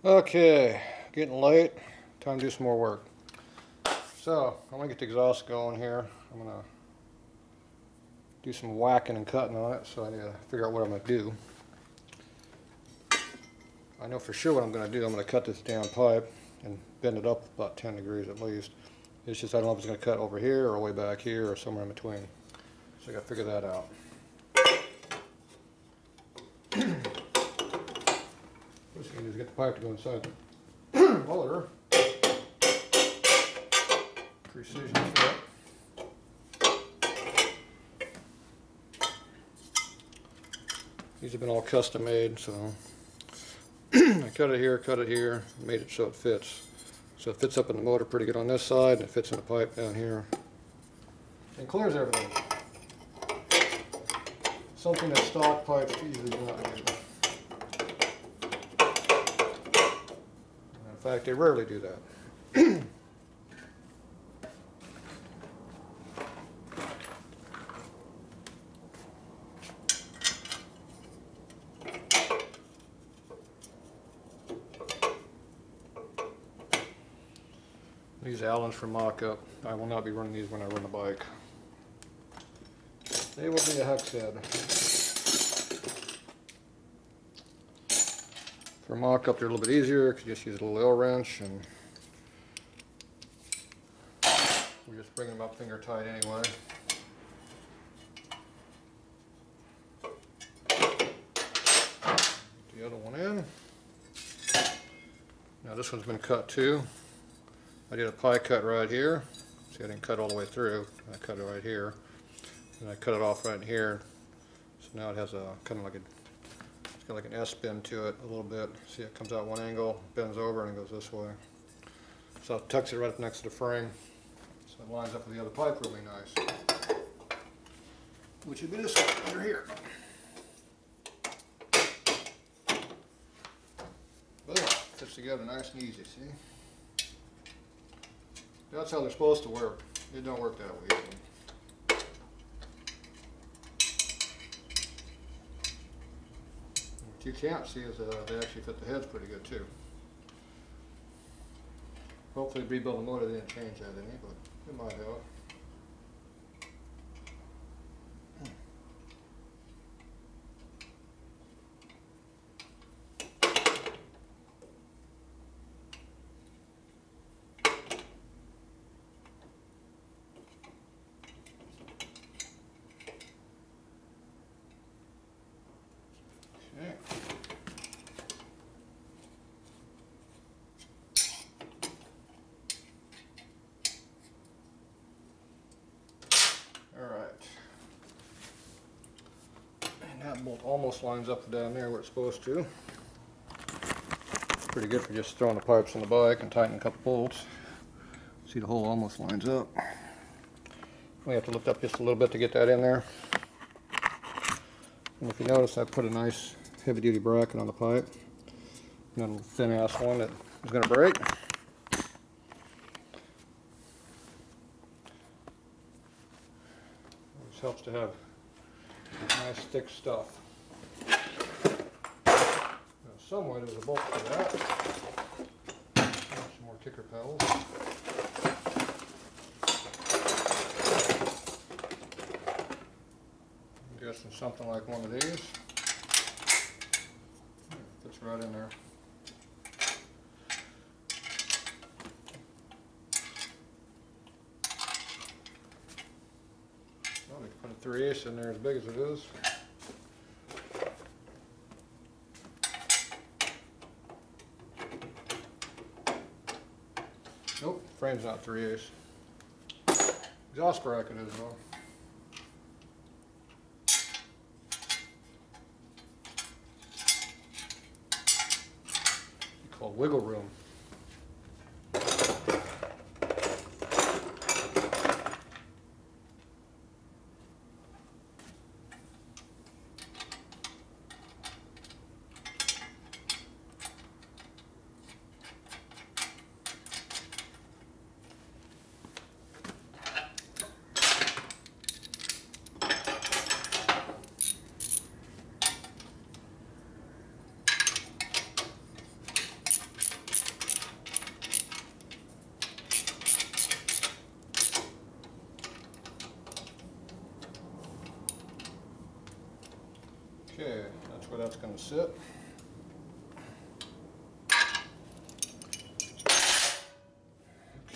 Okay, getting late. Time to do some more work. So, I'm going to get the exhaust going here. I'm going to do some whacking and cutting on it, so I need to figure out what I'm going to do. I know for sure what I'm going to do. I'm going to cut this down pipe and bend it up about 10 degrees at least. It's just I don't know if it's going to cut over here or way back here or somewhere in between. So I got to figure that out. First thing is get the pipe to go inside the motor. Precision fit. These have been all custom made, so I cut it here, made it so it fits. So it fits up in the motor pretty good on this side, and it fits in the pipe down here. And clears everything. Something that stock pipes usually do not do. In fact, they rarely do that. These Allens for mock-up. I will not be running these when I run the bike. They will be a hex head. For mock-up, they're a little bit easier because you just use a little L wrench, and we're just bringing them up finger tight anyway. The other one in. Now this one's been cut too. I did a pie cut right here. See, I didn't cut all the way through. I cut it right here, and I cut it off right here. So now it has a kind of like it's got like an S bend to it a little bit. See, it comes out one angle, bends over, and it goes this way. So it tucks it right up next to the frame, so it lines up with the other pipe really nice. Which would be this one under here. Boom, fits together nice and easy. See. That's how they're supposed to work. It don't work that way. What you can't see is they actually fit the heads pretty good too. Hopefully rebuild the motor they didn't change that any, but it might help. Okay. All right. And that bolt almost lines up down there where it's supposed to. Pretty good for just throwing the pipes on the bike and tightening a couple bolts. See, the hole almost lines up. We have to lift up just a little bit to get that in there. And if you notice, I put a nice heavy-duty bracket on the pipe, and then a thin-ass one that is going to break. This helps to have nice thick stuff. Now, somewhere there's a bolt for that. Some more kicker pedals. I'm guessing something like one of these. Fits right in there. Well, we can put a 3/8 in there as big as it is. Nope, frame's not 3/8. Exhaust bracket is though. Called wiggle room. thing to sit.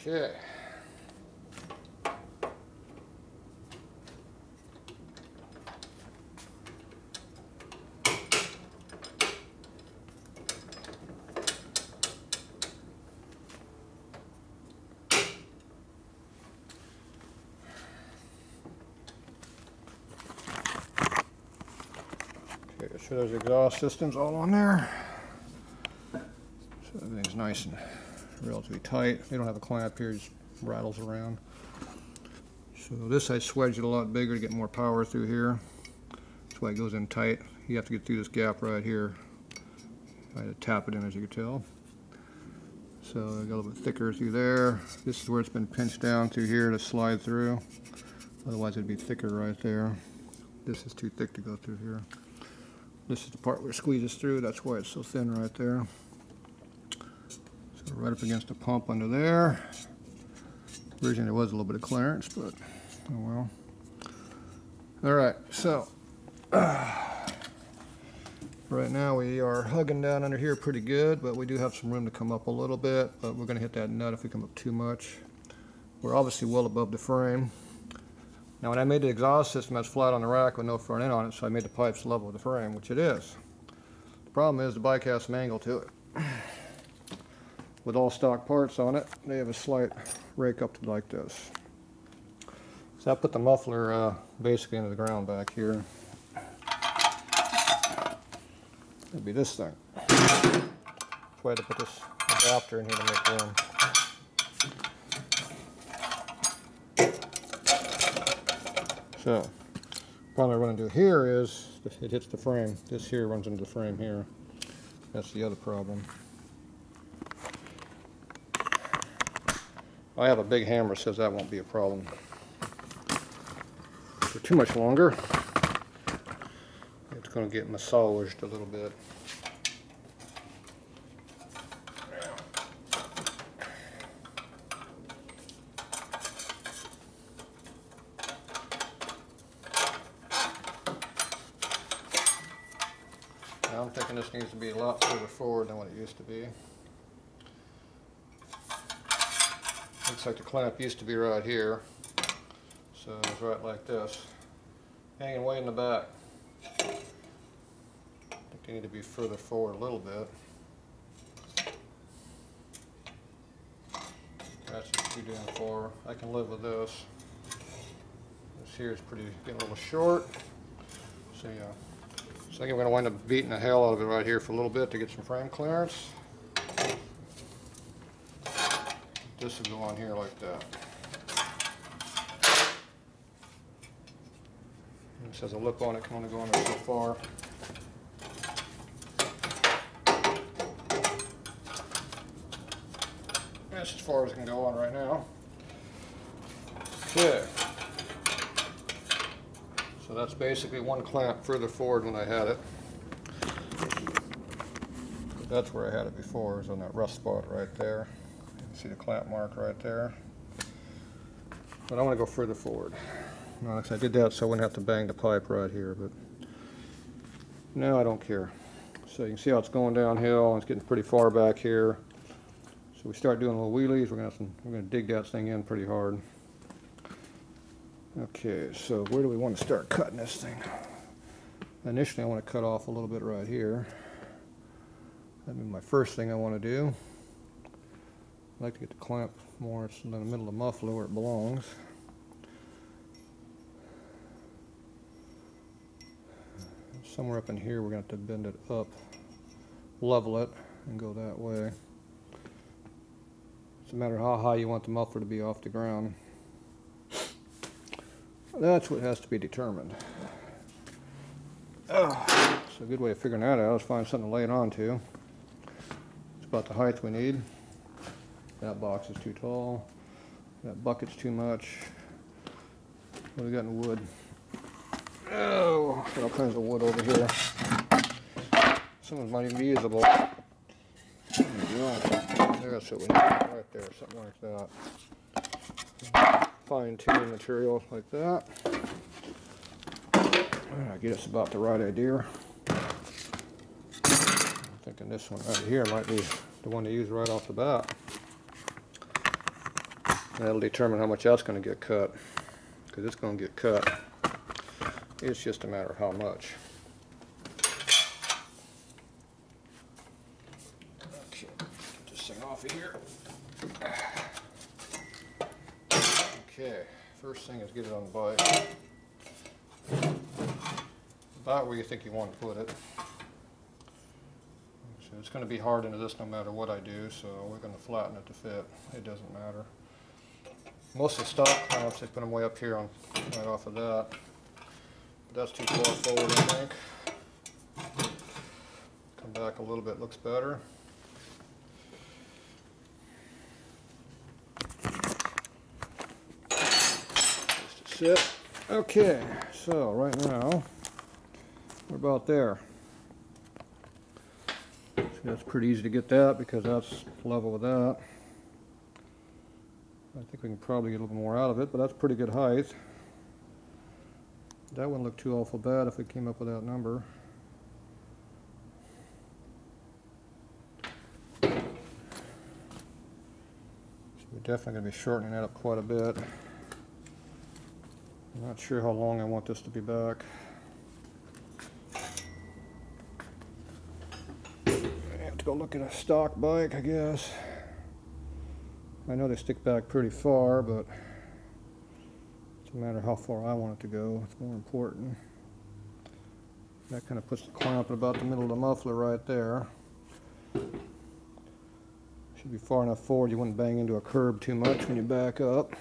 Okay. So there's exhaust systems all on there. So everything's nice and relatively tight. They don't have a clamp here, it just rattles around. So this I swedged it a lot bigger to get more power through here. That's why it goes in tight. You have to get through this gap right here. I had to tap it in, as you can tell. So I got a little bit thicker through there. This is where it's been pinched down through here to slide through. Otherwise it'd be thicker right there. This is too thick to go through here. This is the part where it squeezes through, that's why it's so thin right there. So right up against the pump under there. Originally there was a little bit of clearance, but oh well. Alright, so right now we are hugging down under here pretty good, but we do have some room to come up a little bit, but we're going to hit that nut if we come up too much. We're obviously well above the frame. Now when I made the exhaust system, that's flat on the rack with no front end on it, so I made the pipes level with the frame, which it is. The problem is the bike has some angle to it. With all stock parts on it, they have a slight rake up to like this. So I put the muffler basically into the ground back here. It'd be this thing. That's why I had to put this adapter in here to make room. So, the problem I run into here is it hits the frame. This here runs into the frame here. That's the other problem. I have a big hammer that says that won't be a problem. For too much longer, it's going to get massaged a little bit. Now I'm thinking this needs to be a lot further forward than what it used to be. Looks like the clamp used to be right here, so it's right like this, hanging way in the back. I think they need to be further forward a little bit. That's just too damn far. I can live with this. This here is getting a little short. So yeah. So I think we're going to wind up beating the hell out of it right here for a little bit to get some frame clearance. This will go on here like that. And this has a lip on it, can only go on there so far. That's as far as it can go on right now. Okay. So that's basically one clamp further forward than I had it. But that's where I had it before, it was on that rough spot right there. You can see the clamp mark right there. But I want to go further forward. Now, I did that so I wouldn't have to bang the pipe right here, but now I don't care. So you can see how it's going downhill, and it's getting pretty far back here. So we start doing little wheelies, we're going to dig that thing in pretty hard. Okay, so where do we want to start cutting this thing? Initially I want to cut off a little bit right here. That'd be my first thing I want to do. I like to get the clamp more in the middle of the muffler where it belongs. Somewhere up in here we're going to have to bend it up, level it, and go that way. It's a matter of how high you want the muffler to be off the ground. That's what has to be determined. So a good way of figuring that out is find something to lay it onto. It's about the height we need. That box is too tall. That bucket's too much. What do we got in wood? Oh, got all kinds of wood over here. Some of them might even be usable. There we go. That's what we need right there, something like that. Fine-tuning material like that. I get us about the right idea. thinking this one right here might be the one to use right off the bat. That'll determine how much that's going to get cut, because it's going to get cut. It's just a matter of how much. Okay, get this thing off of here. Okay, first thing is get it on the bike. About where you think you want to put it. So it's going to be hard into this no matter what I do, so we're going to flatten it to fit. It doesn't matter. Most of the stock clamps, they put them way up here on right off of that. But that's too far forward, I think. Come back a little bit, looks better. Just to sit. Okay, so right now we're about there. So that's pretty easy to get that because that's level with that. I think we can probably get a little more out of it, but that's pretty good height. That wouldn't look too awful bad if we came up with that number. So we're definitely going to be shortening that up quite a bit. I'm not sure how long I want this to be back. I have to go look at a stock bike, I guess. I know they stick back pretty far, but it's a matter of how far I want it to go. It's more important. That kind of puts the clamp at about the middle of the muffler right there. Should be far enough forward you wouldn't bang into a curb too much when you back up.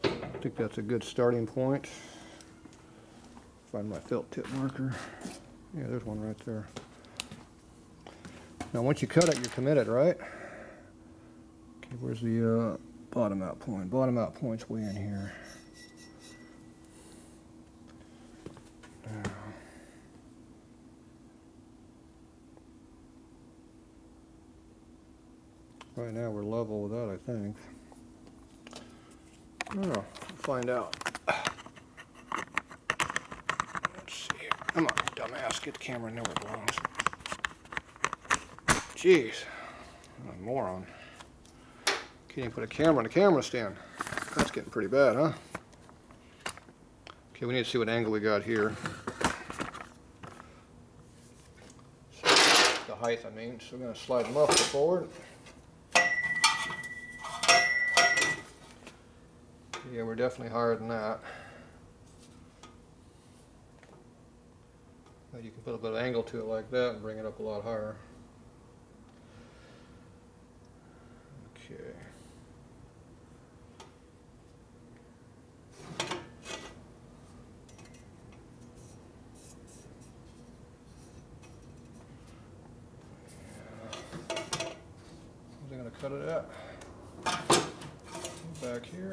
I think that's a good starting point. Find my felt tip marker. Yeah, there's one right there. Now once you cut it, you're committed, right? Okay, where's the bottom out point? Bottom out point's way in here. Now, right now we're level with that, I think. Oh, we'll find out. Let's see. Come on, dumbass, get the camera in there where it belongs. Jeez, I'm a moron. Can't even put a camera on the camera stand. That's getting pretty bad, huh? Okay, we need to see what angle we got here. So, the height, I mean. So we're going to slide the muffler forward. Yeah, we're definitely higher than that. But you can put a bit of angle to it like that and bring it up a lot higher. Okay. Where's it going to cut it at? Back here.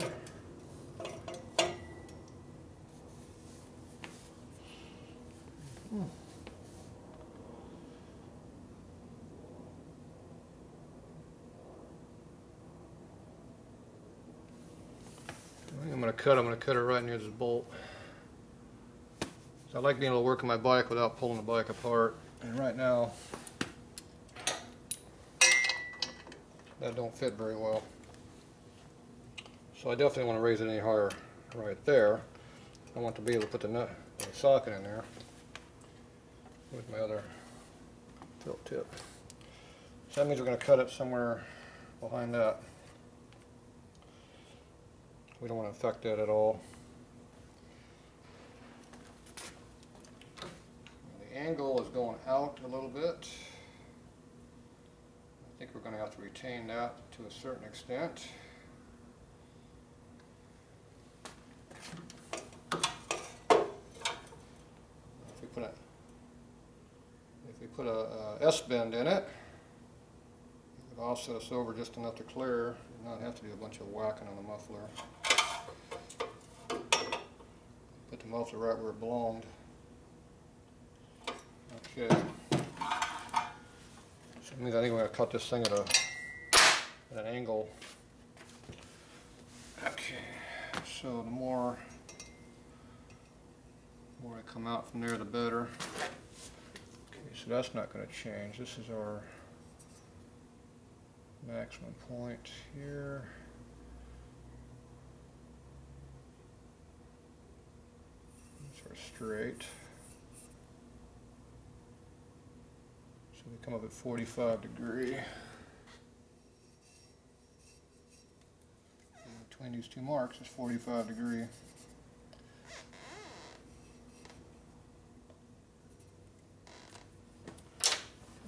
I'm going to cut it right near this bolt. So I like being able to work on my bike without pulling the bike apart. And right now, that don't fit very well. So I definitely want to raise it any higher right there. I want to be able to put the socket in there with my other tilt tip. So that means we're going to cut it somewhere behind that. We don't want to affect that at all. The angle is going out a little bit. I think we're going to have to retain that to a certain extent. If we put a S-bend in it, it would offset us over just enough to clear and not have to do a bunch of whacking on the muffler. Put the muffler right where it belonged. Okay. So it means I think we're going to cut this thing at an angle. Okay. So the more I come out from there, the better. so that's not going to change. This is our maximum point here. These are straight. So we come up at 45 degree. And between these two marks is 45 degree.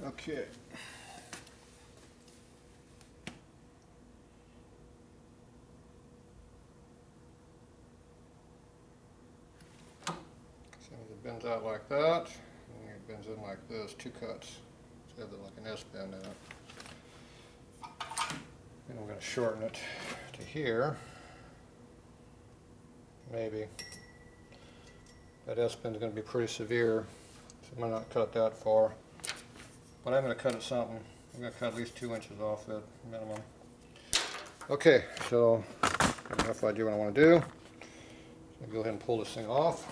Okay. So it bends out like that, and it bends in like this, two cuts. So you have like an S bend in it. And we're going to shorten it to here. Maybe. That S bend is going to be pretty severe, so I might not cut it that far. But I'm going to cut it something. I'm going to cut at least 2 inches off it, minimum. Okay, so I have enough idea what I want to do. So I'll go ahead and pull this thing off.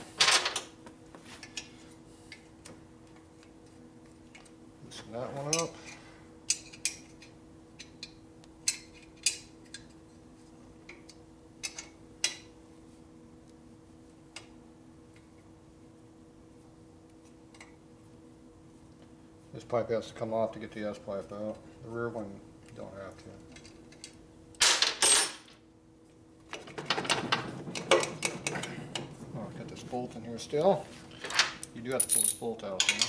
Loosen that one up. This pipe has to come off to get the S pipe out. The rear one, you don't have to. Oh, I've got this bolt in here still. You do have to pull this bolt out, you know.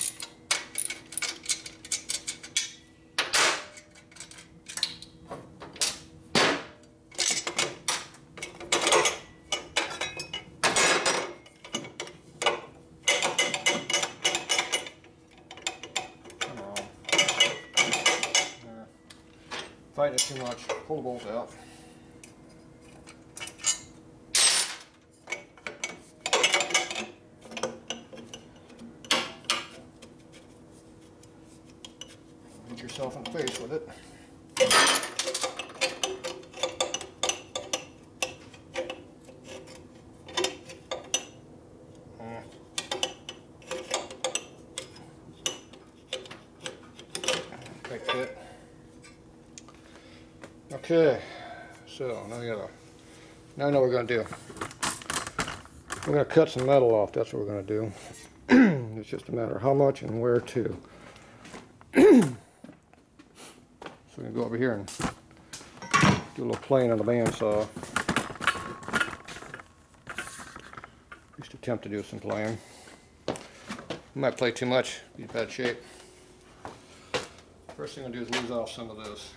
Fight it too much, pull the bolt out. Hit yourself in the face with it. Like that. Okay, so now I know what we're going to do. We're going to cut some metal off. That's what we're going to do. It's just a matter of how much and where to. So we're going to go over here and do a little plane on the bandsaw. Used to attempt to do some playing. Might play too much, be in bad shape. First thing I'm going to do is lose off some of this.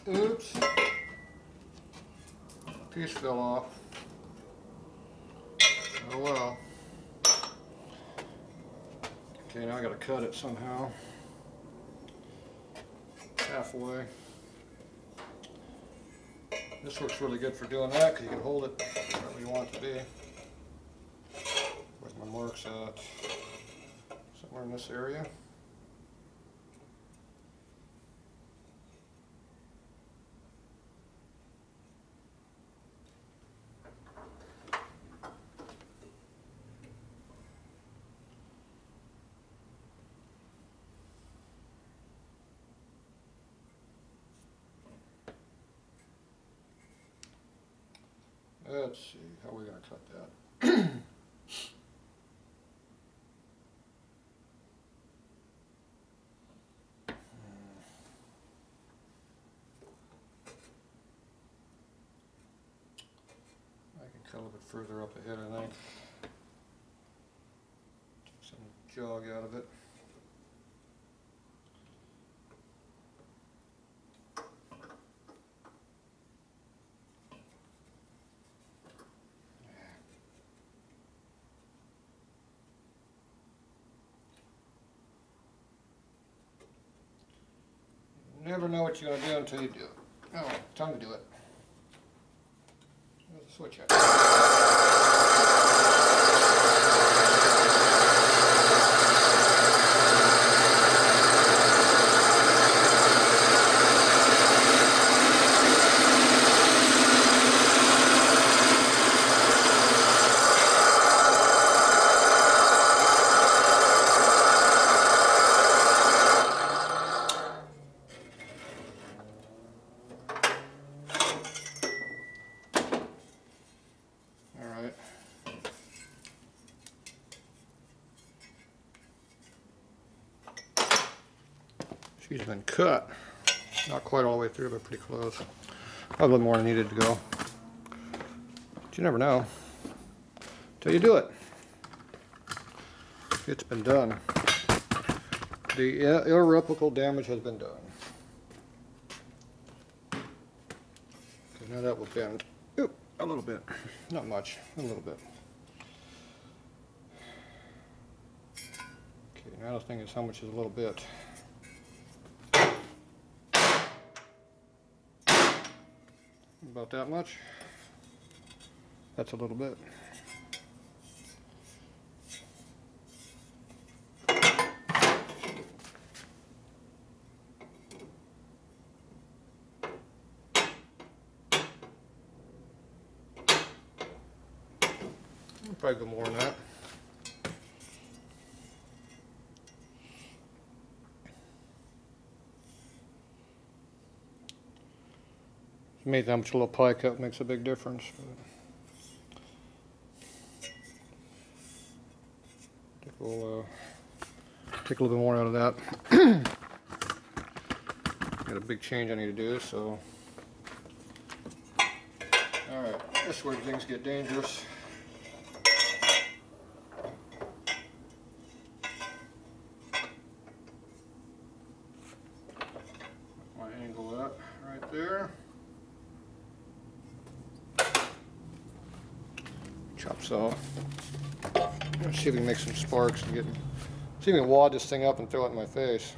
Oops. Piece fell off. Oh well. Okay, now I gotta cut it somehow. Halfway. This works really good for doing that because you can hold it wherever you want it to be. Where's my marks at? Somewhere in this area. Let's see, how are we going to cut that? I can cut a little bit further up ahead, I think. Take some jog out of it. never know what you're going to do until you do it. Oh, time to do it. There's a switch out. She's been cut. Not quite all the way through, but pretty close. A little more than needed to go. But you never know until you do it. It's been done. The irreparable damage has been done. Okay, now that will bend. Oop, a little bit. Not much, a little bit. Okay, now the thing is, how much is a little bit? About that much. That's a little bit. I'll probably go more than that. It's amazing how much a little pie cut makes a big difference. I think we'll take a little bit more out of that. Got a big change I need to do, so. Alright, this is where things get dangerous. My angle that right there. Chop saw. Let's see if we can make some sparks and see if we can wad this thing up and throw it in my face.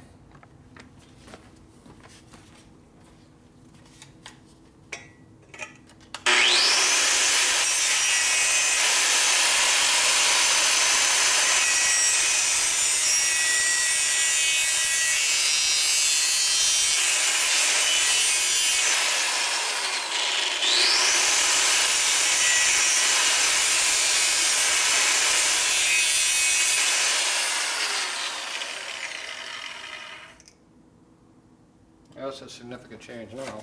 That's a significant change now.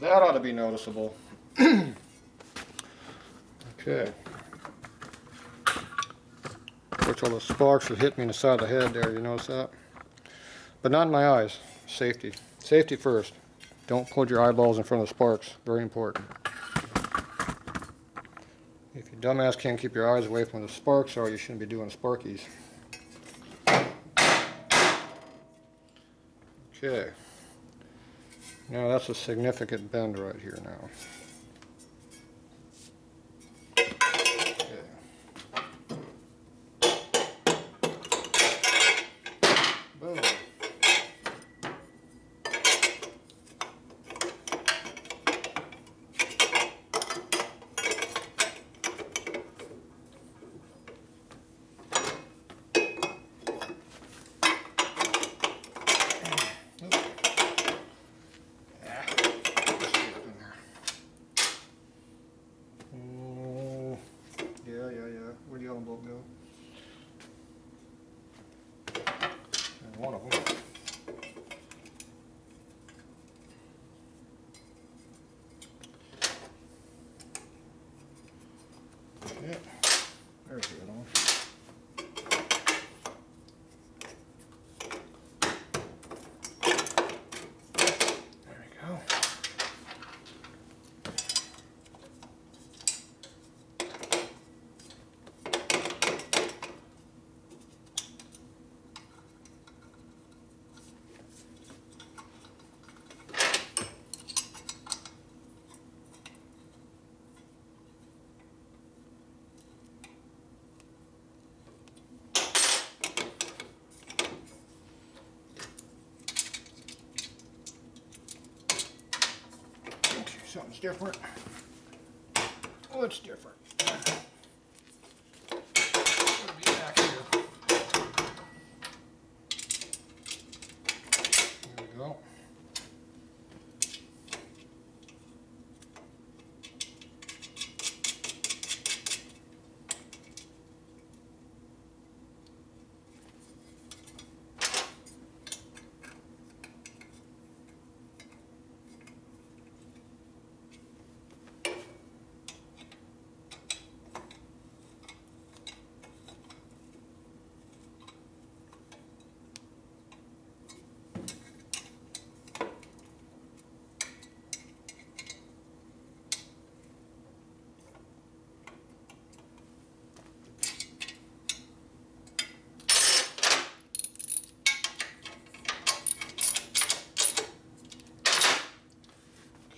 That ought to be noticeable. Okay. Of course, all the sparks that hit me in the side of the head there, you notice that? But not in my eyes. Safety. Safety first. Don't put your eyeballs in front of the sparks. Very important. If you dumbass can't keep your eyes away from where the sparks are, you shouldn't be doing sparkies. Okay, now that's a significant bend right here now. Okay. Boom. Where'd the other bolt go? And one of them. Yeah, there's the other one. There we go. something's different. What's different? It'll be back here. There we go.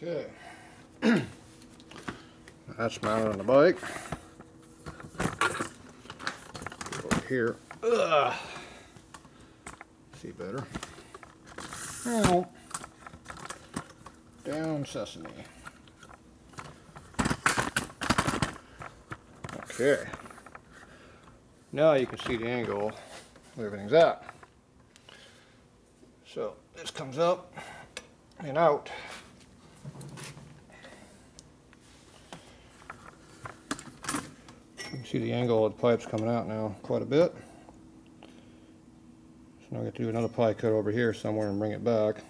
Okay, that's mounted on the bike. Over here, see better. Ow. Down sesame. Okay, now you can see the angle where everything's at. So this comes up and out. You can see the angle of the pipe's coming out now quite a bit. So now I got to do another pie cut over here somewhere and bring it back.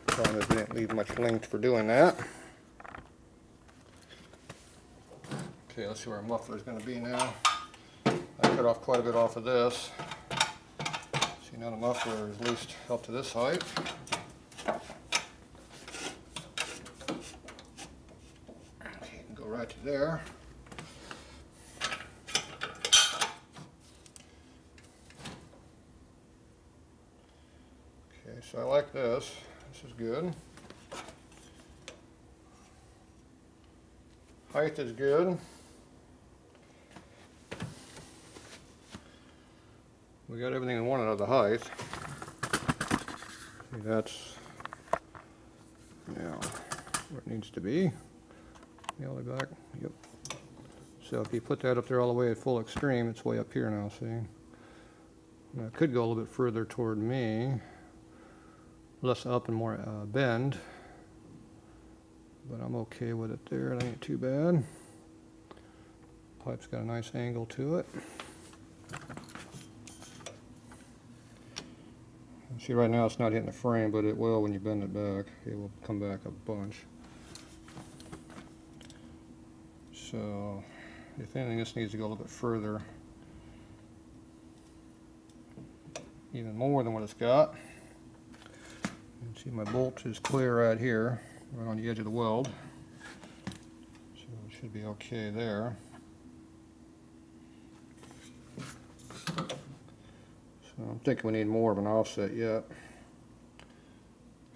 Problem is we didn't leave much length for doing that. Okay, let's see where our muffler's going to be now. I cut off quite a bit off of this. See, now the muffler is at least up to this height. Right to there. Okay, so I like this. This is good. Height is good. We got everything we wanted of the height. See, that's where it needs to be. All the way back. Yep. So if you put that up there all the way at full extreme, it's way up here now, see? Now it could go a little bit further toward me. Less up and more bend. But I'm okay with it there. It ain't too bad. Pipe's got a nice angle to it. See, right now it's not hitting the frame, but it will when you bend it back. It will come back a bunch. So, if anything, this needs to go a little bit further, even more than what it's got. You can see my bolt is clear right here, right on the edge of the weld. So it should be okay there. So I'm thinking we need more of an offset yet.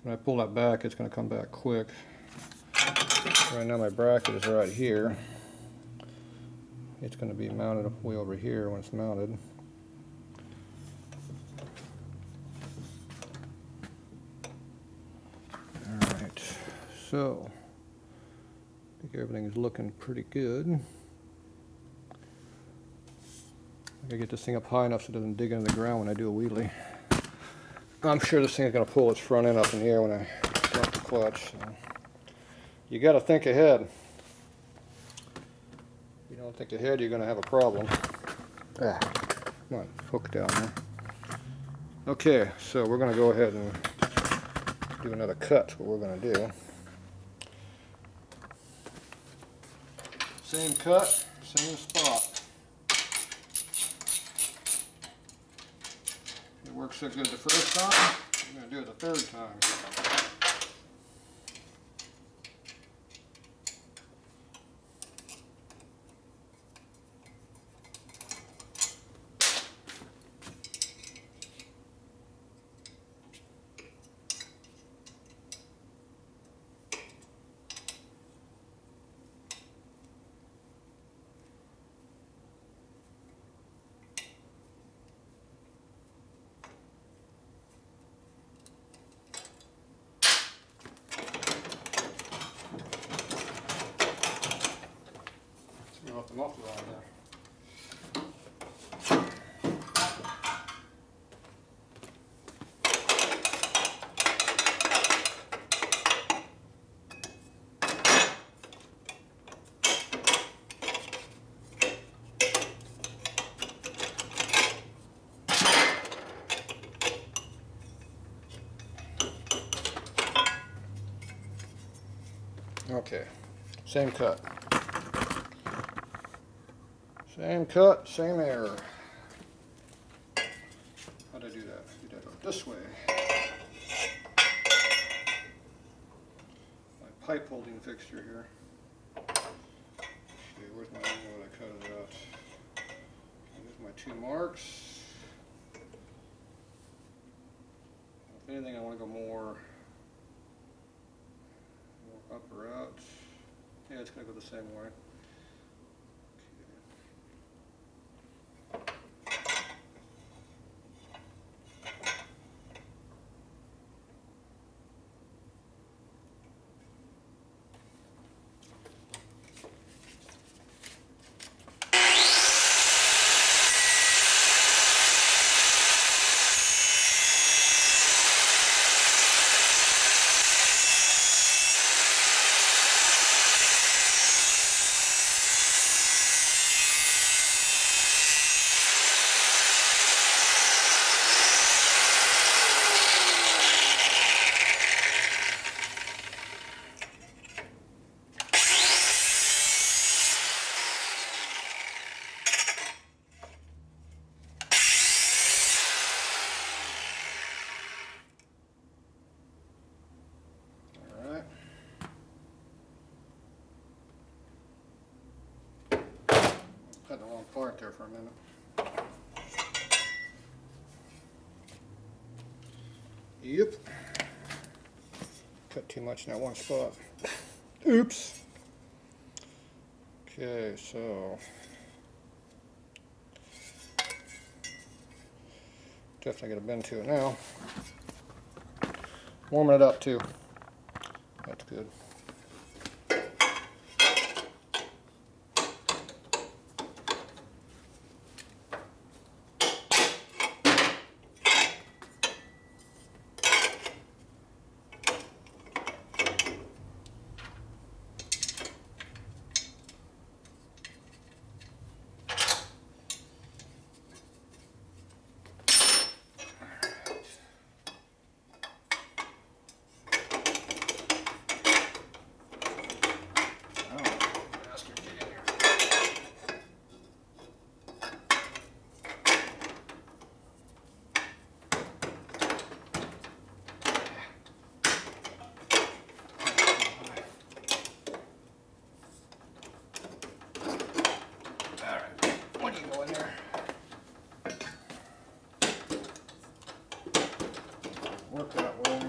When I pull that back, it's going to come back quick. Right now my bracket is right here. It's going to be mounted way over here when it's mounted. Alright, so I think everything is looking pretty good. I gotta get this thing up high enough so it doesn't dig into the ground when I do a wheelie. I'm sure this thing is going to pull its front end up in the air when I drop the clutch. So. You got to think ahead. If you don't think ahead, you're going to have a problem. Come on, hook down there. Okay, so we're going to go ahead and do another cut. That's what we're going to do. Same cut, same spot. It worked so good the first time, we're going to do it the third time. Okay, same cut. Same cut, same error. How did I do that? I did that this way. My pipe holding fixture here. Okay, where's my one I cut it out? There's my 2 marks. If anything, I want to go more up or out. Yeah, it's going to go the same way. Cut the wrong part there for a minute. Yep. Cut too much in that one spot. Oops. Okay, so definitely got a bend to it now. Warming it up too. That's good. Work that way.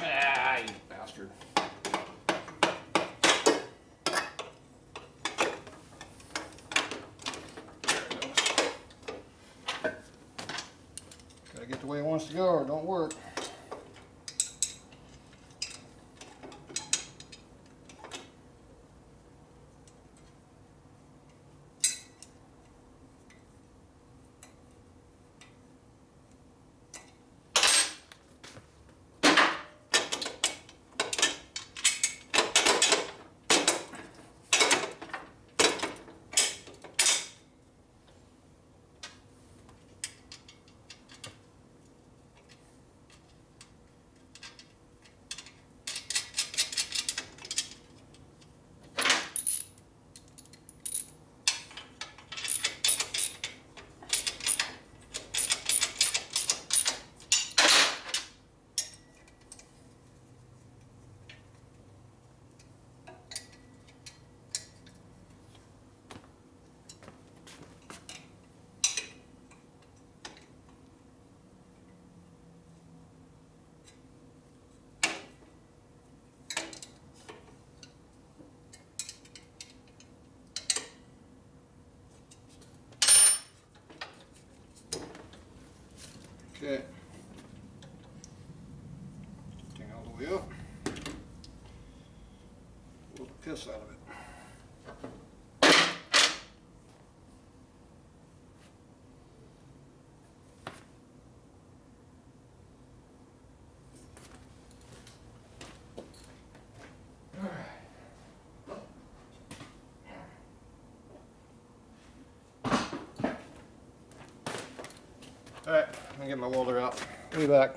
Ah, you bastard. There it goes. Gotta get the way it wants to go or it don't work. Okay. Thing all the way up. Pull the piss out of it. Alright, I'm gonna get my welder out. I'll be back.